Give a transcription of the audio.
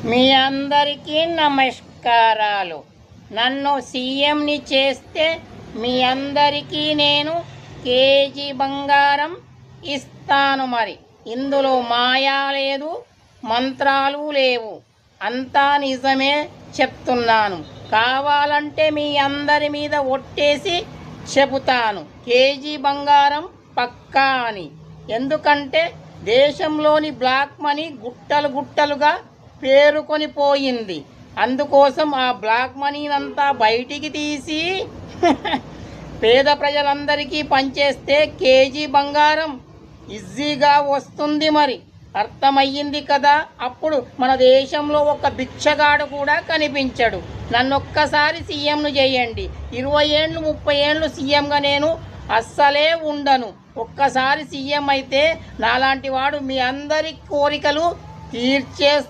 మీ అందరికీ నమస్కారాలు. నన్ను సీఎంని చేస్తే మీ అందరికీ నేను కేజీ బంగారం ఇస్తాను. మరి ఇందులో మాయా లేదు, మంత్రాలు లేవు, అంతా నిజమే చెప్తున్నాను. కావాలంటే మీ అందరి మీద ఒట్టేసి చెబుతాను, కేజీ బంగారం పక్కా అని. ఎందుకంటే దేశంలోని బ్లాక్ మనీ గుట్టలు గుట్టలుగా పేరుకొని పోయింది. అందుకోసం ఆ బ్లాక్ మనీనంతా బయటికి తీసి పేద ప్రజలందరికీ పంచేస్తే కేజీ బంగారం ఈజీగా వస్తుంది. మరి అర్థమయ్యింది కదా? అప్పుడు మన దేశంలో ఒక భిక్షగాడు కూడా కనిపించడు. నన్నొక్కసారి సీఎంను చేయండి. 20 ఏళ్ళు 30 ఏళ్ళు సీఎంగా నేను అస్సలే ఉండను. ఒక్కసారి సీఎం అయితే నాలాంటి వాడు మీ అందరి కోరికలు తీర్చే